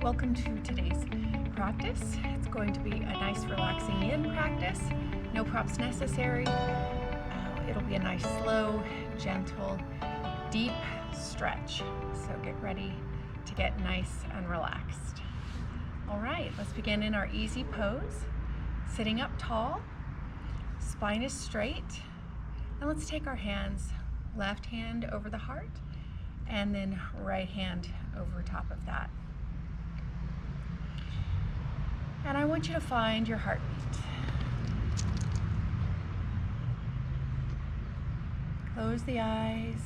Welcome to today's practice. It's going to be a nice relaxing in practice. No props necessary. It'll be a nice slow, gentle, deep stretch. So get ready to get nice and relaxed. All right, let's begin in our easy pose. Sitting up tall, spine is straight. And let's take our hands, left hand over the heart, and then right hand over top of that. And I want you to find your heartbeat. Close the eyes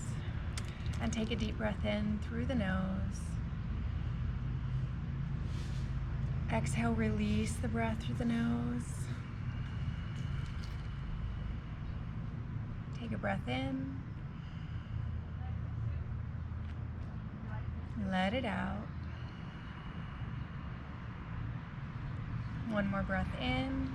and take a deep breath in through the nose. Exhale, release the breath through the nose. Take a breath in. Let it out. One more breath in.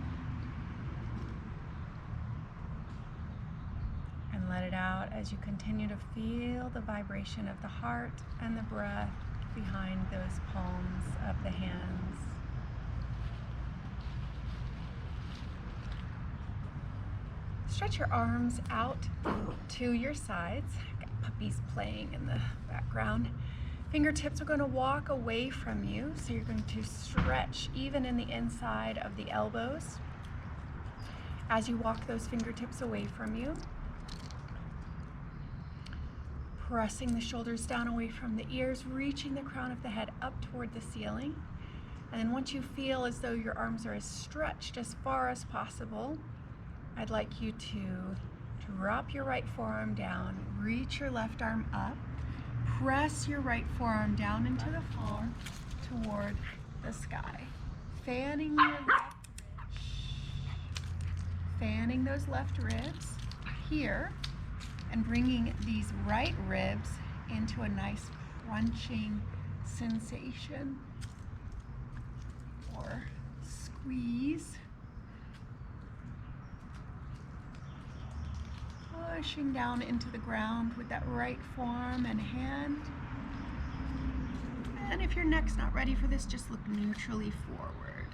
And let it out as you continue to feel the vibration of the heart and the breath behind those palms of the hands. Stretch your arms out to your sides. Got puppies playing in the background. Fingertips are going to walk away from you, so you're going to stretch even in the inside of the elbows as you walk those fingertips away from you. Pressing the shoulders down away from the ears, reaching the crown of the head up toward the ceiling. And then once you feel as though your arms are as stretched as far as possible, I'd like you to drop your right forearm down, reach your left arm up, press your right forearm down into the floor toward the sky. Fanning those left ribs here and bringing these right ribs into a nice crunching sensation or squeeze. Pushing down into the ground with that right forearm and hand. And if your neck's not ready for this, just look neutrally forward.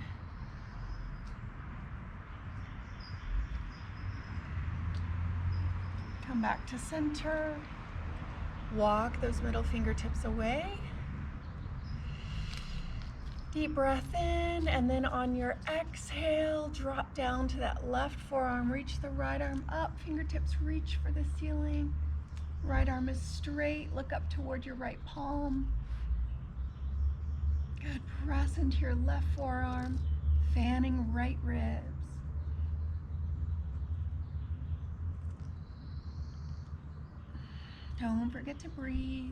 Come back to center. Walk those middle fingertips away. Deep breath in, and then on your exhale, drop down to that left forearm, reach the right arm up, fingertips reach for the ceiling. Right arm is straight, look up toward your right palm. Good, press into your left forearm, fanning right ribs. Don't forget to breathe.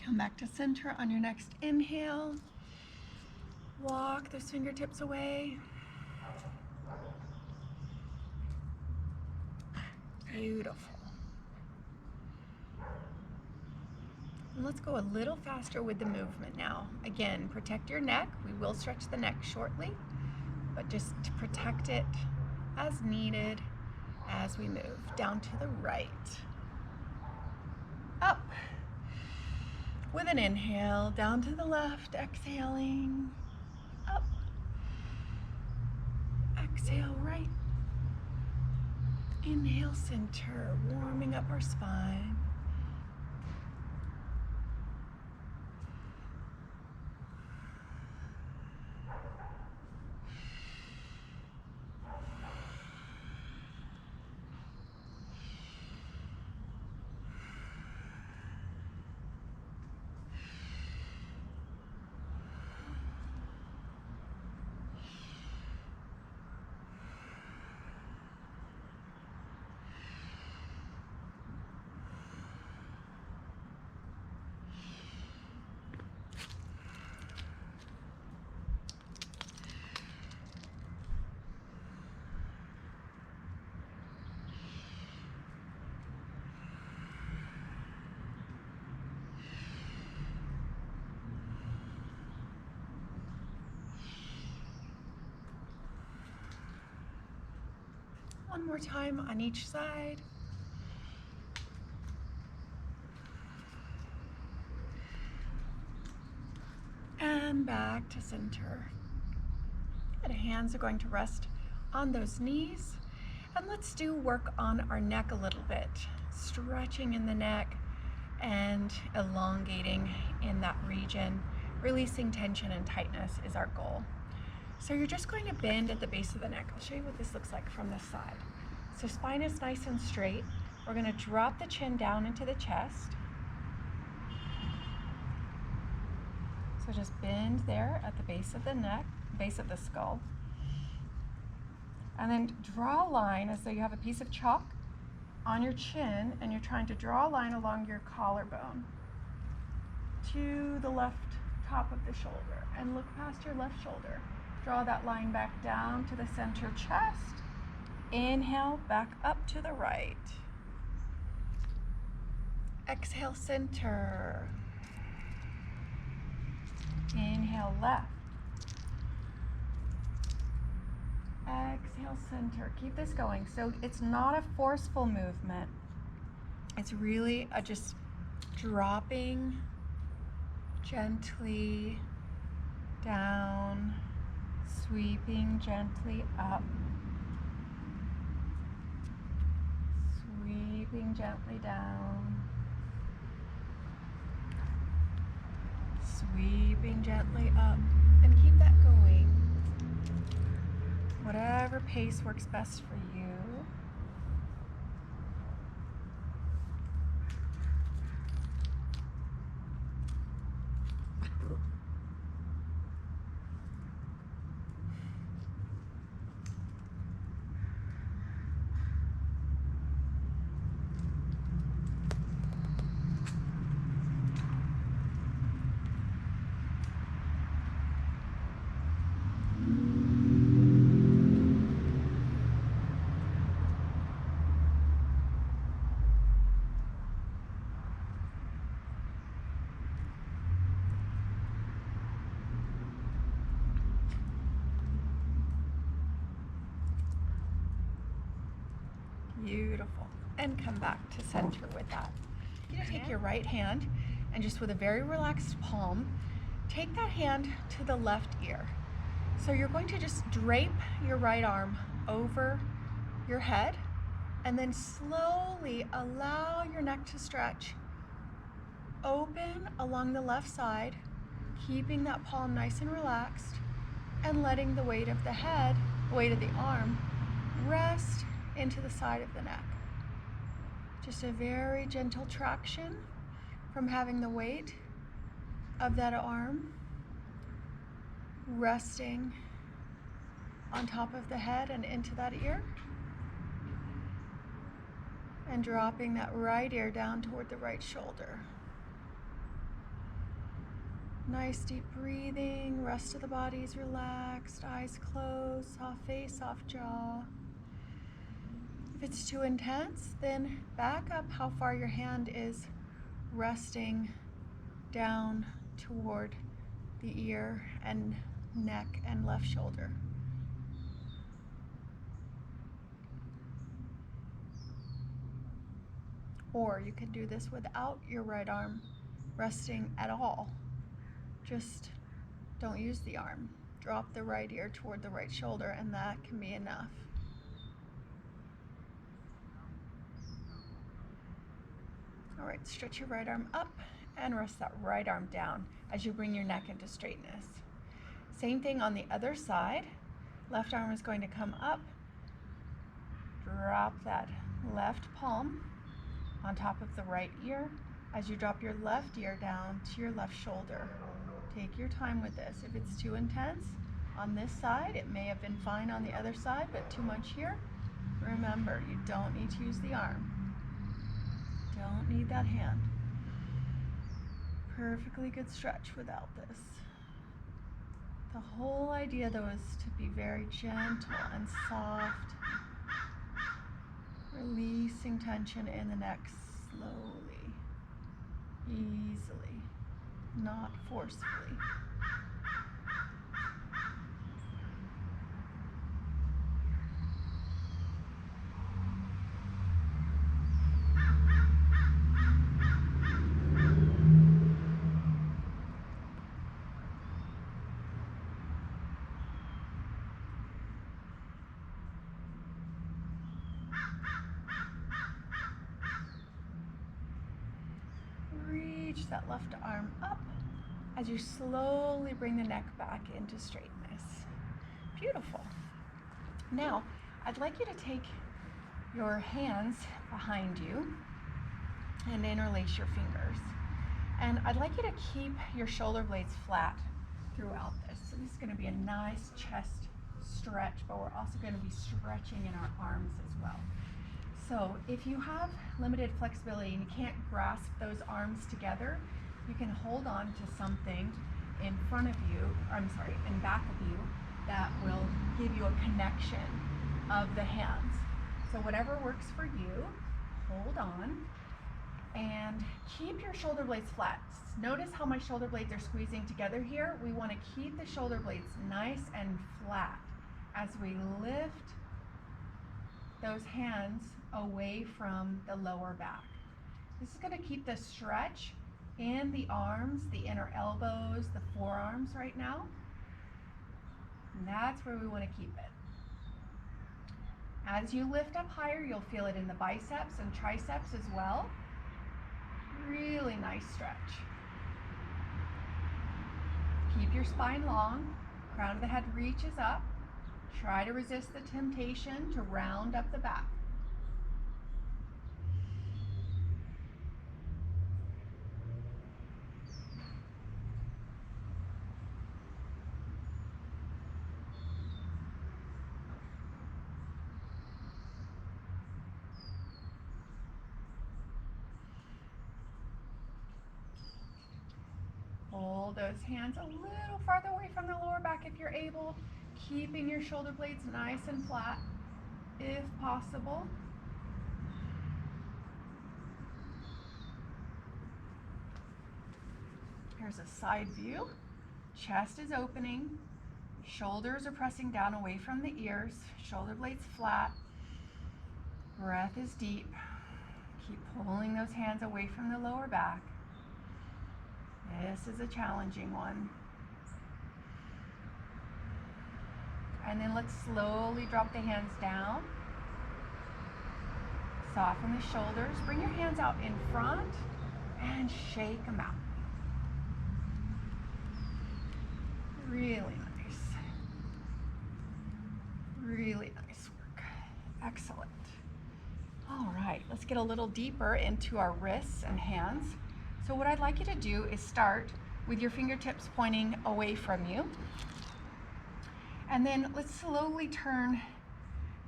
Come back to center on your next inhale. Walk those fingertips away. Beautiful. And let's go a little faster with the movement now. Again, protect your neck. We will stretch the neck shortly, but just to protect it as needed as we move. Down to the right. Up. With an inhale, down to the left, exhaling, up, exhale right, inhale center, warming up our spine. One more time on each side. And back to center. The hands are going to rest on those knees. And let's do work on our neck a little bit. Stretching in the neck and elongating in that region. Releasing tension and tightness is our goal. So you're just going to bend at the base of the neck. I'll show you what this looks like from this side. So spine is nice and straight. We're going to drop the chin down into the chest. So just bend there at the base of the neck, base of the skull. And then draw a line as though you have a piece of chalk on your chin and you're trying to draw a line along your collarbone to the left top of the shoulder and look past your left shoulder. Draw that line back down to the center chest. Inhale, back up to the right. Exhale, center. Inhale, left. Exhale, center. Keep this going. So it's not a forceful movement. It's really just dropping gently down, sweeping gently up, sweeping gently down, sweeping gently up, and keep that going. Whatever pace works best for you. Beautiful. And come back to center with that. You're going to take your right hand and just with a very relaxed palm, take that hand to the left ear. So you're going to just drape your right arm over your head and then slowly allow your neck to stretch. Open along the left side, keeping that palm nice and relaxed and letting the weight of the head, weight of the arm, rest into the side of the neck. Just a very gentle traction from having the weight of that arm resting on top of the head and into that ear. And dropping that right ear down toward the right shoulder. Nice deep breathing, rest of the body is relaxed, eyes closed, soft face, soft jaw. If it's too intense, then back up how far your hand is resting down toward the ear and neck and left shoulder. Or you can do this without your right arm resting at all. Just don't use the arm. Drop the right ear toward the right shoulder and that can be enough. All right, stretch your right arm up and rest that right arm down as you bring your neck into straightness. Same thing on the other side. Left arm is going to come up. Drop that left palm on top of the right ear as you drop your left ear down to your left shoulder. Take your time with this. If it's too intense on this side, it may have been fine on the other side, but too much here, remember, you don't need to use the arm. Don't need that hand. Perfectly good stretch without this. The whole idea though is to be very gentle and soft, releasing tension in the neck slowly, easily, not forcefully. reach that left arm up as you slowly bring the neck back into straightness. Beautiful. Now, I'd like you to take your hands behind you and interlace your fingers. And I'd like you to keep your shoulder blades flat throughout this. So this is going to be a nice chest stretch, but we're also going to be stretching in our arms as well. So if you have limited flexibility and you can't grasp those arms together, you can hold on to something in front of you, in back of you, that will give you a connection of the hands. So whatever works for you, hold on and keep your shoulder blades flat. Notice how my shoulder blades are squeezing together here. We want to keep the shoulder blades nice and flat as we lift those hands away from the lower back. This is going to keep the stretch in the arms, the inner elbows, the forearms right now. And that's where we want to keep it. As you lift up higher, you'll feel it in the biceps and triceps as well. Really nice stretch. Keep your spine long, crown of the head reaches up. Try to resist the temptation to round up the back. Pull those hands a little farther away from the lower back if you're able, keeping your shoulder blades nice and flat if possible. Here's a side view. Chest is opening, shoulders are pressing down away from the ears, shoulder blades flat, breath is deep. Keep pulling those hands away from the lower back. This is a challenging one. And then let's slowly drop the hands down. Soften the shoulders. Bring your hands out in front and shake them out. Really nice. Really nice work. Excellent. All right, let's get a little deeper into our wrists and hands. So what I'd like you to do is start with your fingertips pointing away from you. And then let's slowly turn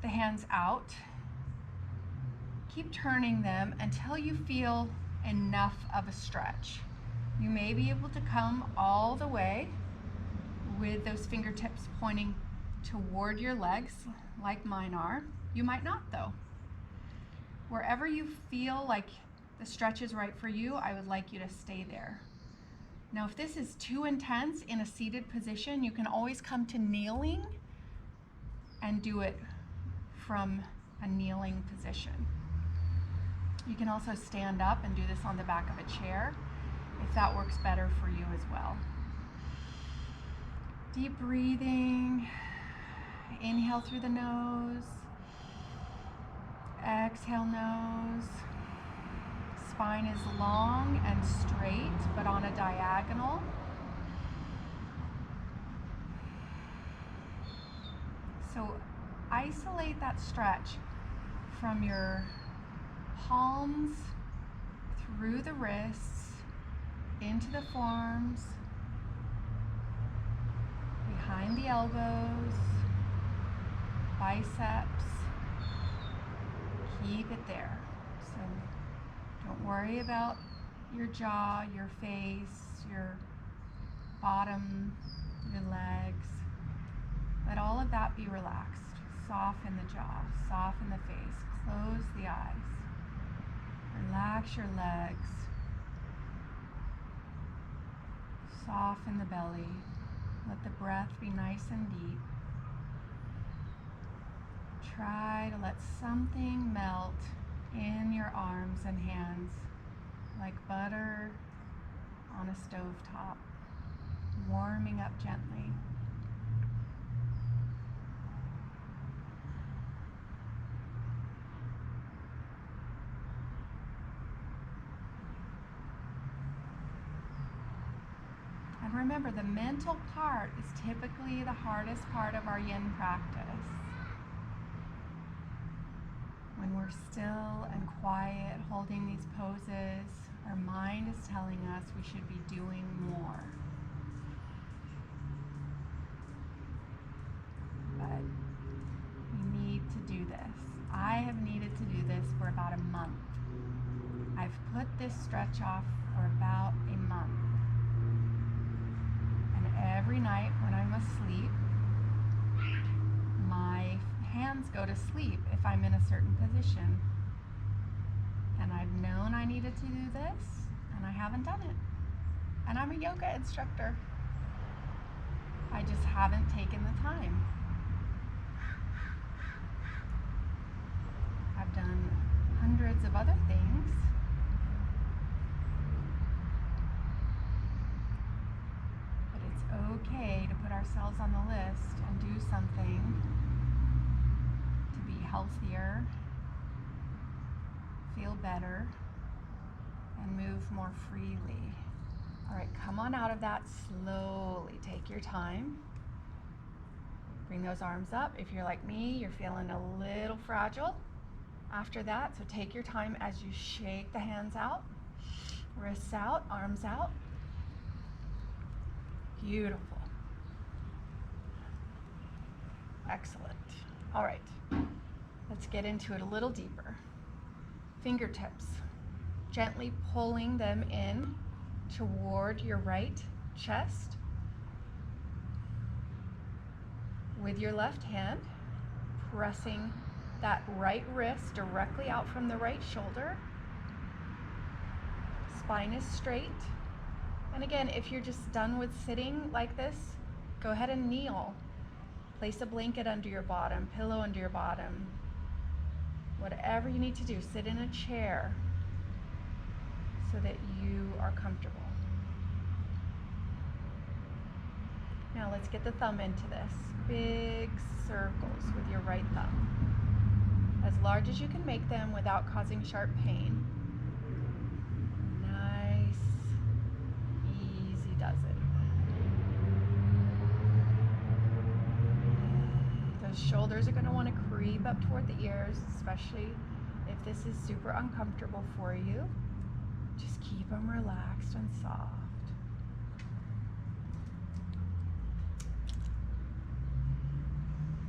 the hands out. Keep turning them until you feel enough of a stretch. You may be able to come all the way with those fingertips pointing toward your legs like mine are. You might not though. Wherever you feel like the stretch is right for you, I would like you to stay there. Now, if this is too intense in a seated position, you can always come to kneeling and do it from a kneeling position. You can also stand up and do this on the back of a chair if that works better for you as well. Deep breathing. Inhale through the nose. Exhale nose. Spine is long and straight, but on a diagonal. So isolate that stretch from your palms through the wrists, into the forearms, behind the elbows, biceps. Keep it there. So don't worry about your jaw, your face, your bottom, your legs. Let all of that be relaxed. Soften the jaw, soften the face, close the eyes. Relax your legs. Soften the belly. Let the breath be nice and deep. Try to let something melt in your arms and hands like butter on a stovetop, warming up gently. And remember, the mental part is typically the hardest part of our yin practice. When we're still and quiet, holding these poses, our mind is telling us we should be doing more. But we need to do this. I have needed to do this for about a month. I've put this stretch off for about a month. And every night when I'm asleep, my hands go to sleep if I'm in a certain position. And I've known I needed to do this, and I haven't done it. And I'm a yoga instructor. I just haven't taken the time. I've done hundreds of other things. But it's okay to put ourselves on the list and do something to be healthier, feel better, and move more freely. All right, come on out of that slowly. Take your time. Bring those arms up. If you're like me, you're feeling a little fragile after that, so take your time as you shake the hands out, wrists out, arms out. Beautiful. Excellent. All right, let's get into it a little deeper. Fingertips, gently pulling them in toward your right chest. With your left hand, pressing that right wrist directly out from the right shoulder. Spine is straight. And again, if you're just done with sitting like this, go ahead and kneel. Place a blanket under your bottom, pillow under your bottom. Whatever you need to do, sit in a chair so that you are comfortable. Now let's get the thumb into this. Big circles with your right thumb. As large as you can make them without causing sharp pain. Nice, easy does it. Those shoulders are going to want to creep up toward the ears, especially if this is super uncomfortable for you. Just keep them relaxed and soft.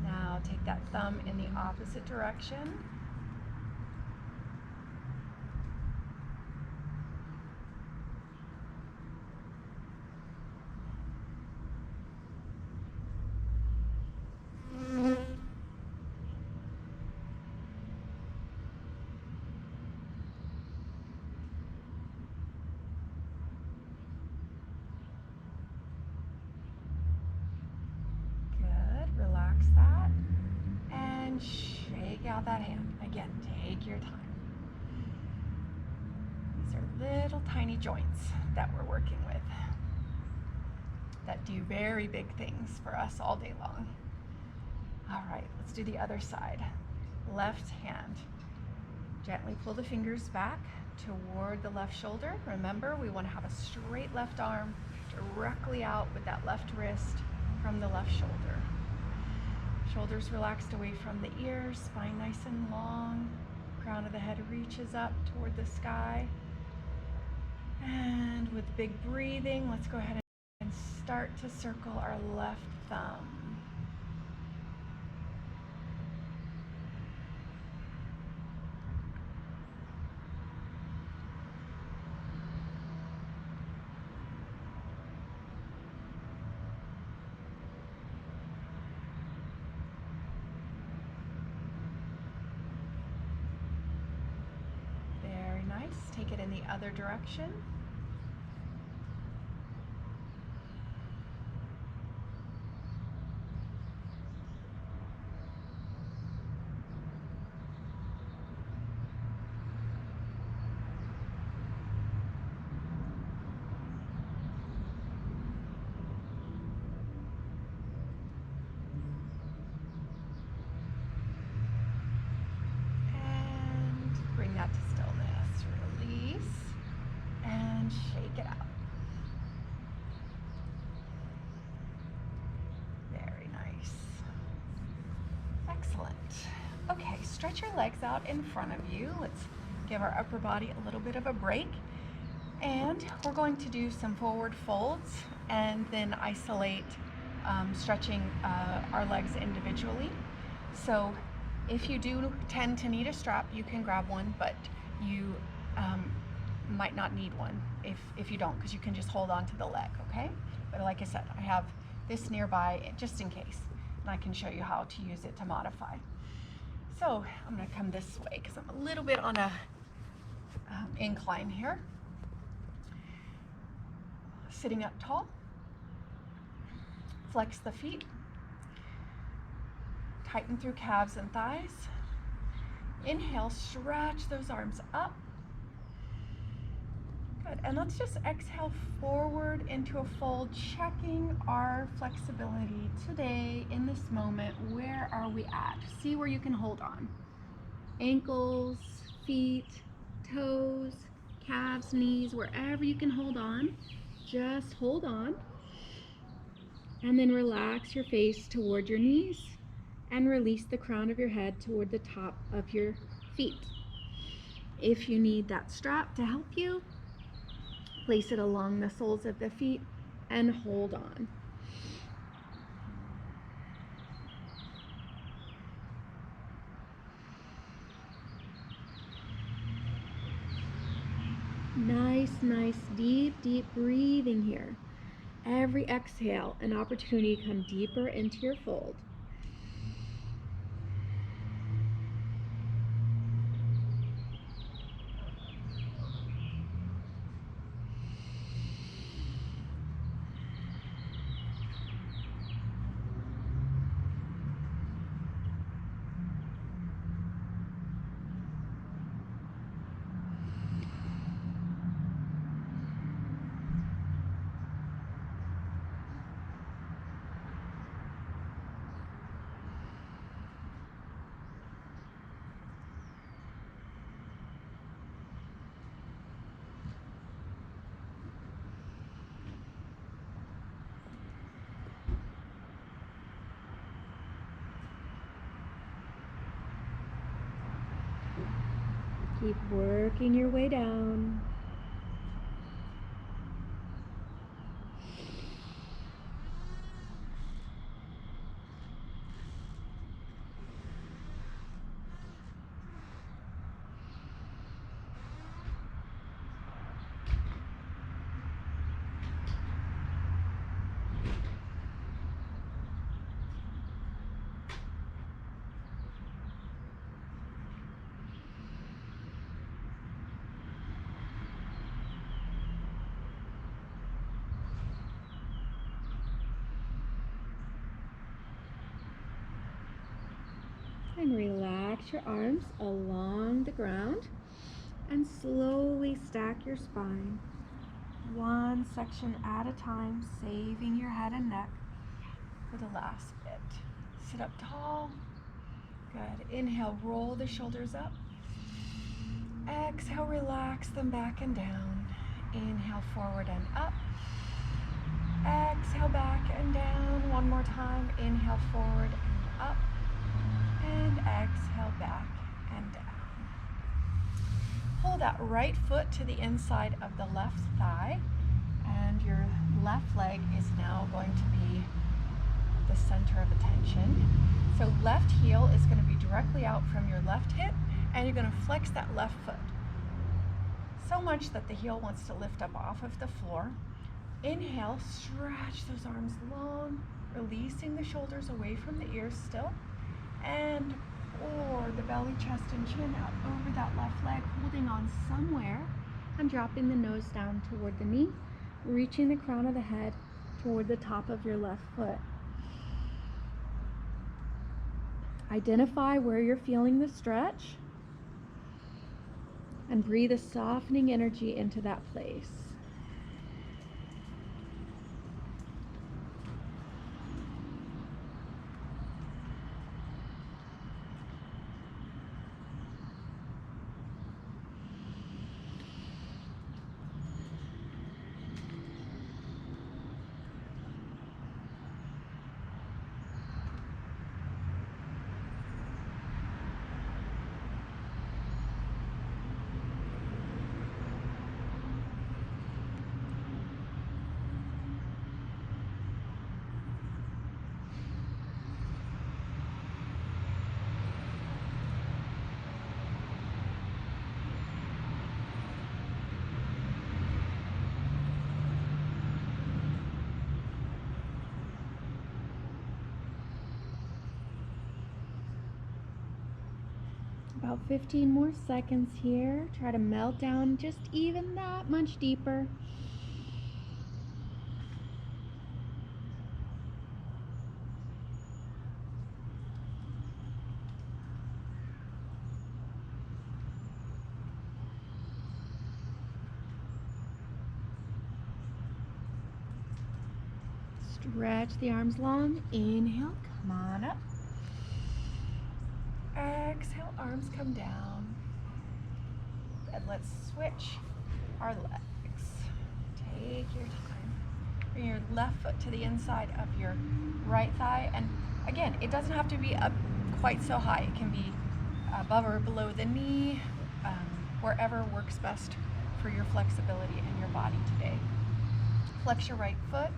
Now take that thumb in the opposite direction. Relax that and shake out that hand. Again, take your time. These are little tiny joints that we're working with that do very big things for us all day long. All right, let's do the other side. Left hand. Gently pull the fingers back toward the left shoulder. Remember, we want to have a straight left arm directly out with that left wrist from the left shoulder. Shoulders relaxed away from the ears, spine nice and long. Crown of the head reaches up toward the sky. And with big breathing, let's go ahead and start to circle our left thumb. Take it in the other direction. And bring that to stillness. Release. And Okay, stretch your legs out in front of you. Let's give our upper body a little bit of a break. And we're going to do some forward folds and then isolate stretching our legs individually. So if you do tend to need a strap, you can grab one, but you might not need one if you don't, because you can just hold on to the leg, okay? But like I said, I have this nearby just in case, and I can show you how to use it to modify. So I'm gonna come this way because I'm a little bit on a incline here. Sitting up tall, flex the feet, tighten through calves and thighs. Inhale, stretch those arms up. Good, and let's just exhale forward into a fold, checking our flexibility today in this moment. Where are we at? See where you can hold on. Ankles, feet, toes, calves, knees, wherever you can hold on, just hold on. And then relax your face toward your knees and release the crown of your head toward the top of your feet. If you need that strap to help you, place it along the soles of the feet and hold on. Nice, deep breathing here. Every exhale, an opportunity to come deeper into your fold. Keep working your way down. And relax your arms along the ground and slowly stack your spine. One section at a time, saving your head and neck for the last bit. Sit up tall. Good. Inhale, roll the shoulders up. Exhale, relax them back and down. Inhale, forward and up. Exhale, back and down. One more time. Inhale, forward and up. And exhale, back and down. Pull that right foot to the inside of the left thigh, and your left leg is now going to be the center of attention. So left heel is going to be directly out from your left hip, and you're going to flex that left foot so much that the heel wants to lift up off of the floor. Inhale, stretch those arms long, releasing the shoulders away from the ears still, and pour the belly, chest, and chin out over that left leg, holding on somewhere and dropping the nose down toward the knee, reaching the crown of the head toward the top of your left foot. Identify where you're feeling the stretch and breathe a softening energy into that place. About 15 more seconds here. Try to melt down just even that much deeper. Stretch the arms long. Inhale, come on up. Exhale, arms come down. And let's switch our legs. Take your time. Bring your left foot to the inside of your right thigh. And again, it doesn't have to be up quite so high. It can be above or below the knee, wherever works best for your flexibility in your body today. Flex your right foot,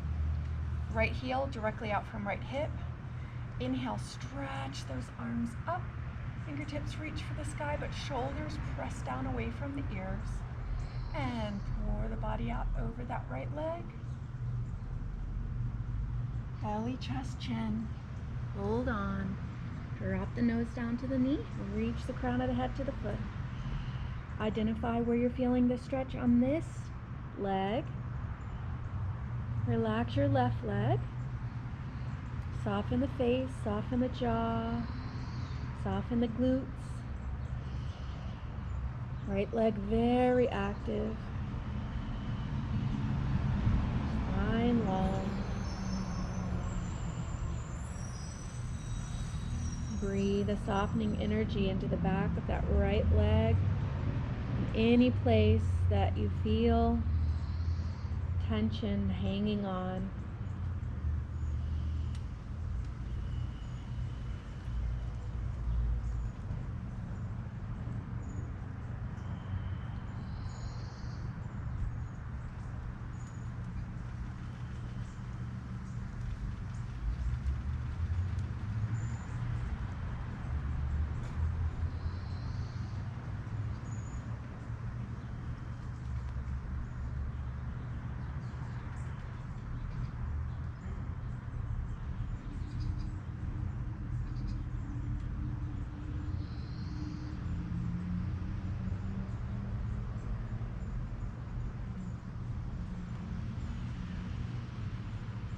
right heel directly out from right hip. Inhale, stretch those arms up. Fingertips reach for the sky, but shoulders press down away from the ears. And pour the body out over that right leg. Belly, chest, chin. Hold on. Drop the nose down to the knee. Reach the crown of the head to the foot. Identify where you're feeling the stretch on this leg. Relax your left leg. Soften the face, soften the jaw, soften the glutes. Right leg very active. Spine long. Breathe a softening energy into the back of that right leg. Any place that you feel tension hanging on.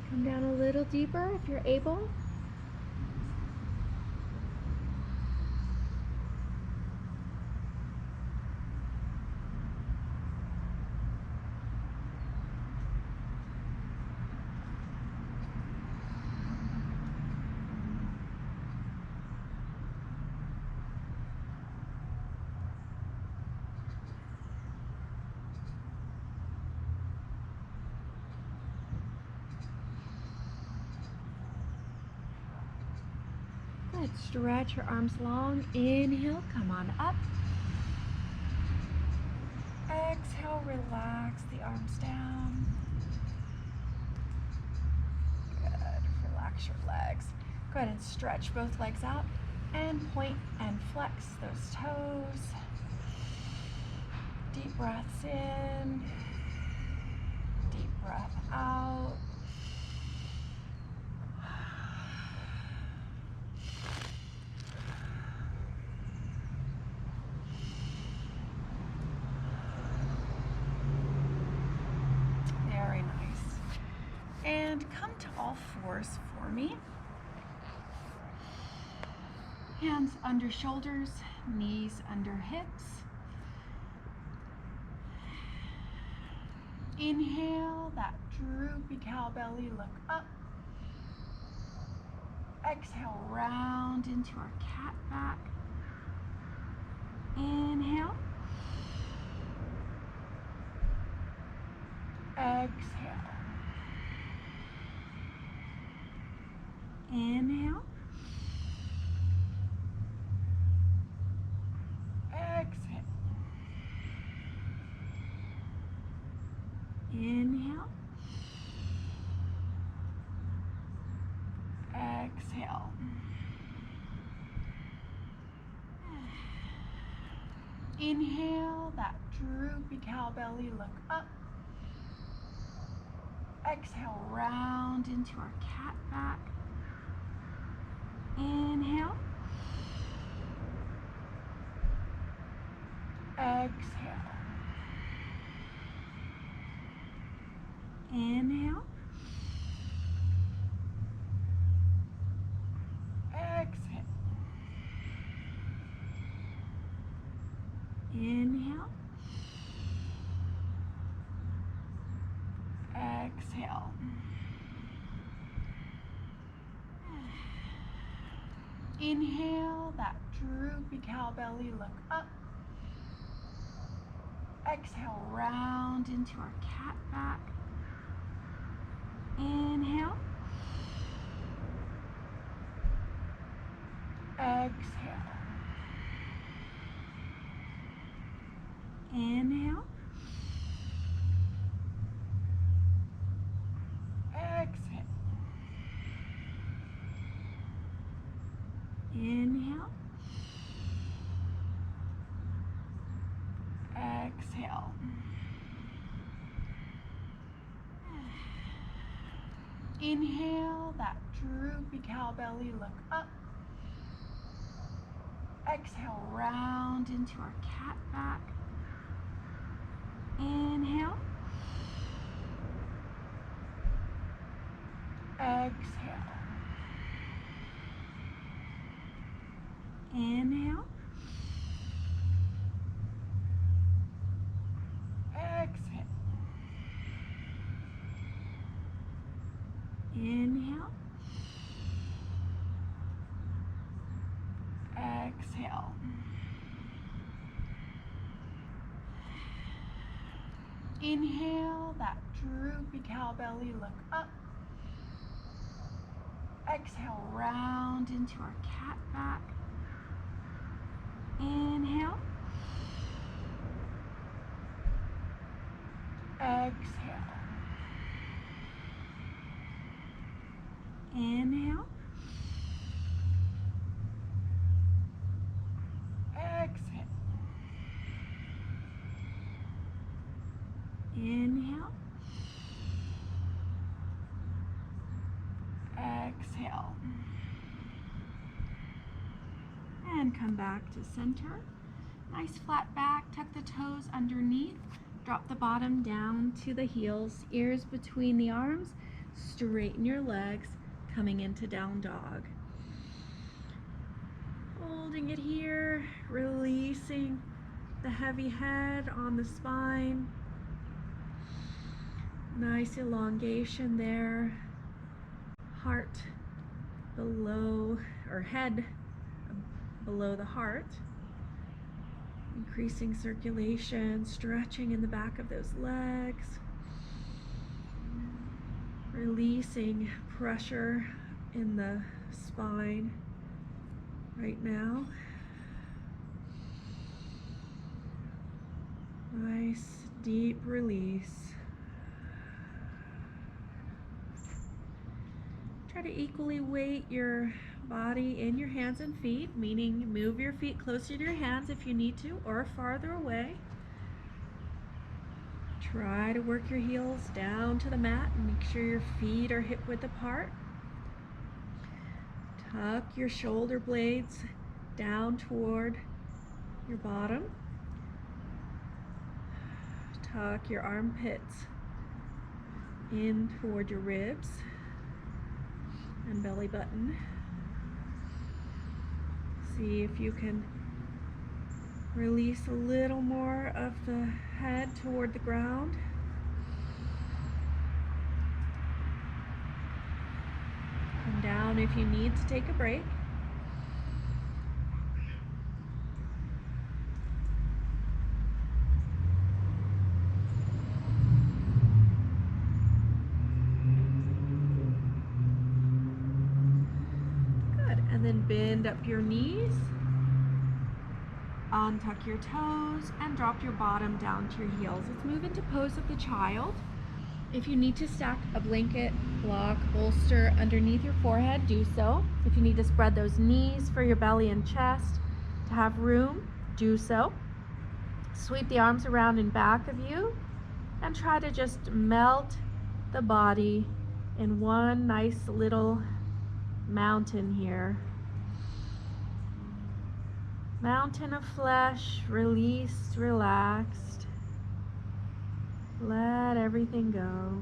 Come down a little deeper if you're able. Good. Stretch your arms long. Inhale, come on up. Exhale, relax the arms down. Good. Relax your legs. Go ahead and stretch both legs out and point and flex those toes. Deep breaths in. Deep breath out. Very nice. And come to all fours for me. Hands under shoulders, knees under hips. Inhale, that droopy cow belly, look up. Exhale, round into our cat back. Inhale. Exhale. Inhale. Exhale. Inhale. Exhale. Inhale, that droopy cow belly, look up. Exhale, round into our cat back. Inhale. Exhale. Inhale. Exhale. Inhale. Exhale. Inhale, that droopy cow belly, look up. Exhale, round into our cat back. Inhale. Exhale. Inhale. Exhale. Inhale. Exhale. Inhale, that droopy cow belly, look up. Exhale, round into our cat back. Inhale. Exhale. Inhale. Exhale. Inhale. Exhale. Inhale, that droopy cow belly, look up. Exhale, round into our cat back. Inhale. Exhale. Inhale. Exhale. Inhale. Exhale. And come back to center. Nice flat back, tuck the toes underneath, drop the bottom down to the heels, ears between the arms, straighten your legs, coming into down dog. Holding it here, releasing the heavy head on the spine. Nice elongation there. Heart below, or head below the heart. Increasing circulation, stretching in the back of those legs. Releasing pressure in the spine right now. Nice deep release. Try to equally weight your body in your hands and feet, meaning move your feet closer to your hands if you need to, or farther away. Try to work your heels down to the mat and make sure your feet are hip width apart. Tuck your shoulder blades down toward your bottom. Tuck your armpits in toward your ribs and belly button. See if you can release a little more of the head toward the ground. Come down if you need to take a break. Good, and then bend up your knees. Untuck your toes and drop your bottom down to your heels. Let's move into pose of the child. If you need to stack a blanket, block, bolster underneath your forehead, do so. If you need to spread those knees for your belly and chest to have room, do so. Sweep the arms around in back of you and try to just melt the body in one nice little mountain here. Mountain of flesh, released, relaxed. Let everything go.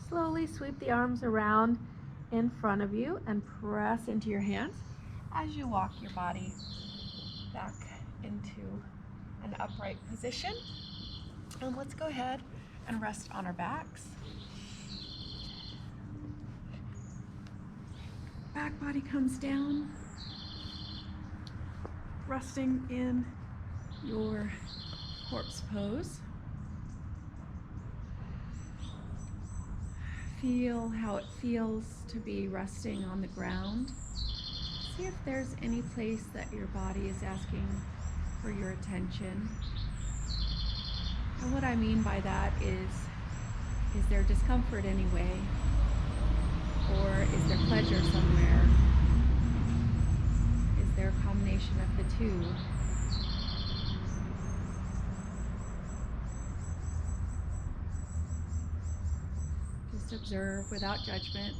Slowly sweep the arms around in front of you and press into your hands as you walk your body back into an upright position. And let's go ahead and rest on our backs. Back body comes down, resting in your corpse pose. Feel how it feels to be resting on the ground. See if there's any place that your body is asking for your attention. And what I mean by that is there discomfort anyway? Or is there pleasure somewhere? Is there a combination of the two? Just observe without judgment.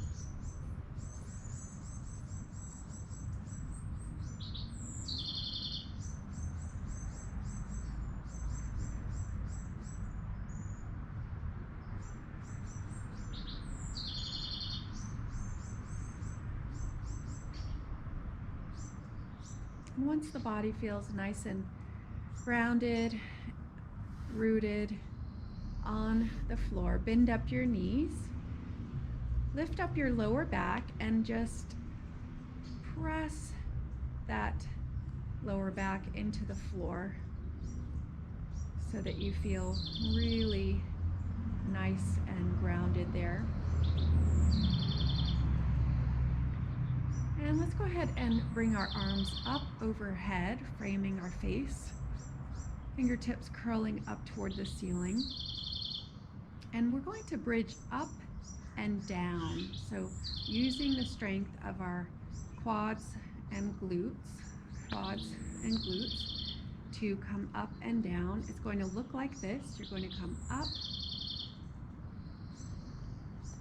And once the body feels nice and grounded, rooted on the floor, bend up your knees, lift up your lower back, and just press that lower back into the floor so that you feel really nice and grounded there. And let's go ahead and bring our arms up overhead, framing our face. Fingertips curling up toward the ceiling. And we're going to bridge up and down. So using the strength of our quads and glutes to come up and down. It's going to look like this. You're going to come up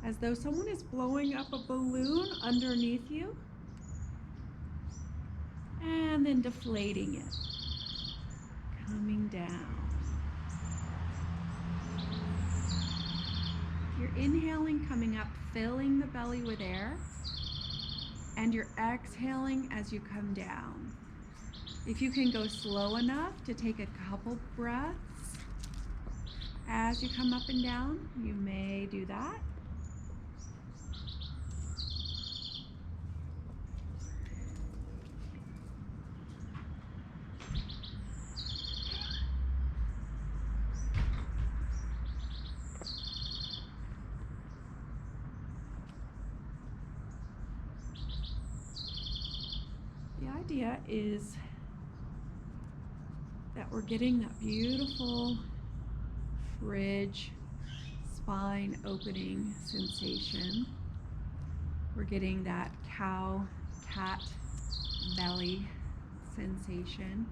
as though someone is blowing up a balloon underneath you, and then deflating it, coming down. You're inhaling, coming up, filling the belly with air, and you're exhaling as you come down. If you can go slow enough to take a couple breaths as you come up and down, you may do that. The idea is that we're getting that beautiful bridge, spine opening sensation. We're getting that cow-cat belly sensation.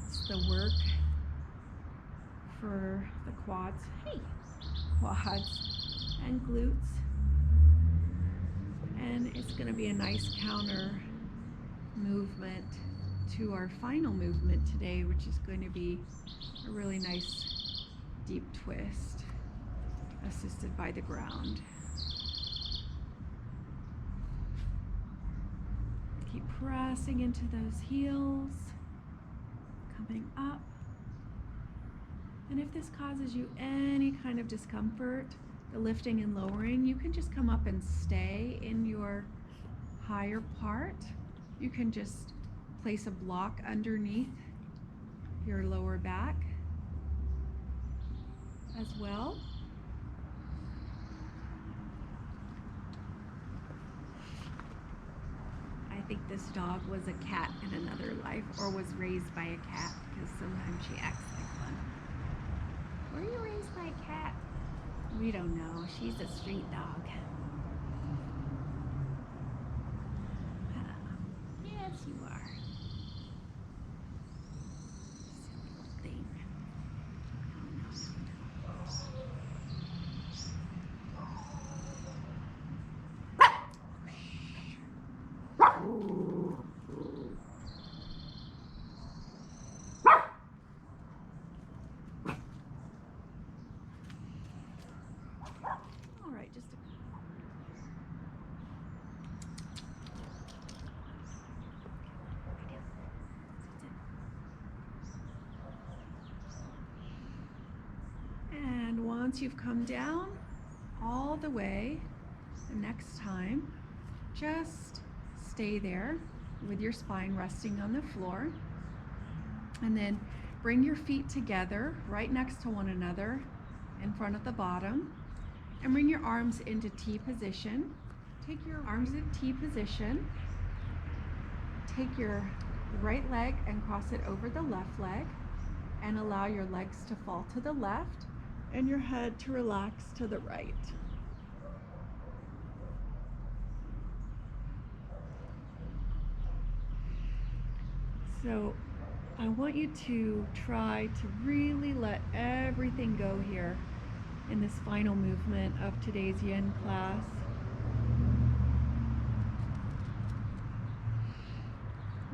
It's the work for the quads and glutes. And it's going to be a nice counter movement to our final movement today, which is going to be a really nice deep twist assisted by the ground. Keep pressing into those heels, coming up. And if this causes you any kind of discomfort, the lifting and lowering, you can just come up and stay in your higher part. You can just place a block underneath your lower back as well. I think this dog was a cat in another life, or was raised by a cat, because sometimes she acts like one. Were you raised by a cat? We don't know. She's a street dog. Yes, you are. Silly little thing. All right, just a And once you've come down all the way, the next time, just stay there with your spine resting on the floor. And then bring your feet together right next to one another in front of the bottom. And bring your arms into T position. Take your arms in T position. Take your right leg and cross it over the left leg. And allow your legs to fall to the left and your head to relax to the right. So I want you to try to really let everything go here in this final movement of today's yin class.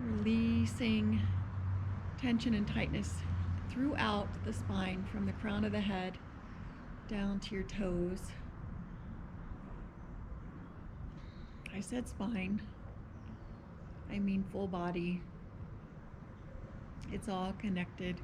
Releasing tension and tightness throughout the spine, from the crown of the head down to your toes. I said spine, I mean full body. It's all connected.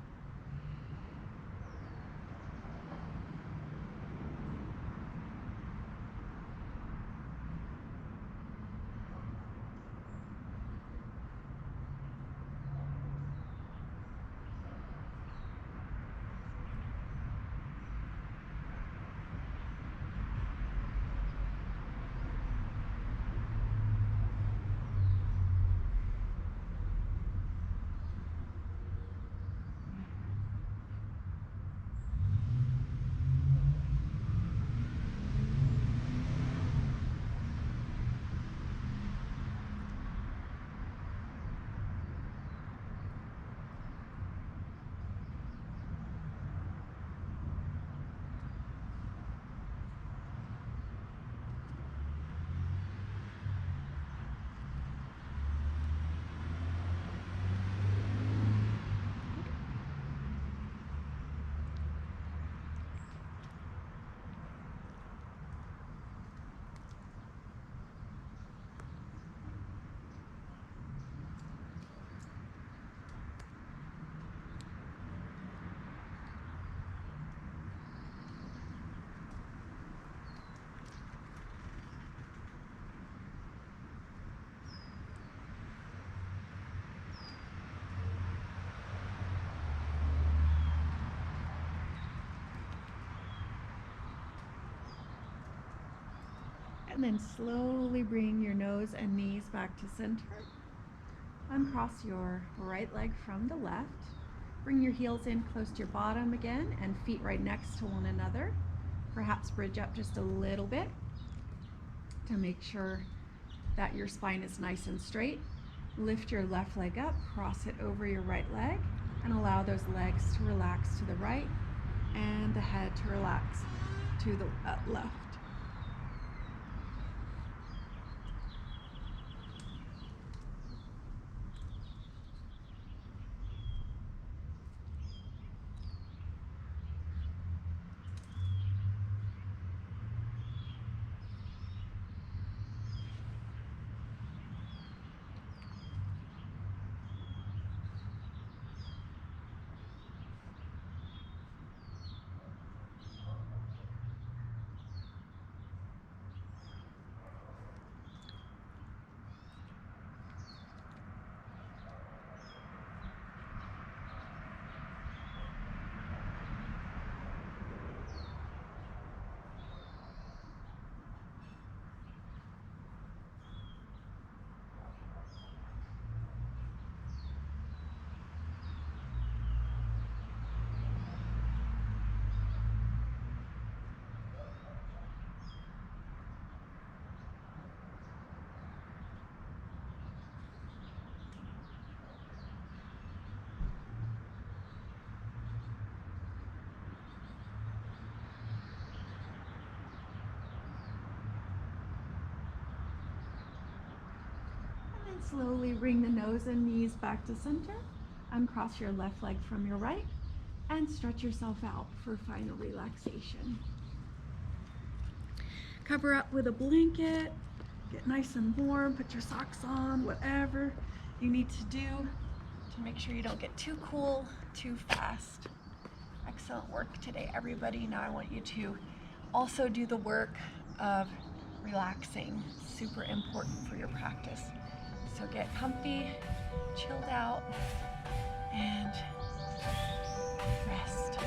And then slowly bring your nose and knees back to center. Uncross your right leg from the left. Bring your heels in close to your bottom again, and feet right next to one another. Perhaps bridge up just a little bit to make sure that your spine is nice and straight. Lift your left leg up, cross it over your right leg, and allow those legs to relax to the right and the head to relax to the left. Slowly bring the nose and knees back to center. Uncross your left leg from your right and stretch yourself out for final relaxation. Cover up with a blanket, get nice and warm, put your socks on, whatever you need to do to make sure you don't get too cool too fast. Excellent work today, everybody. Now I want you to also do the work of relaxing. Super important for your practice. So get comfy, chilled out, and rest.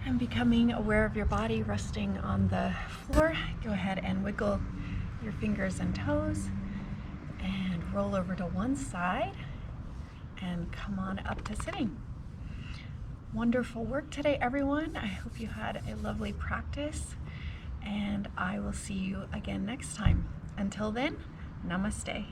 And becoming aware of your body resting on the floor, go ahead and wiggle your fingers and toes and roll over to one side and come on up to sitting. Wonderful work today, everyone. I hope you had a lovely practice, and I will see you again next time. Until then, namaste.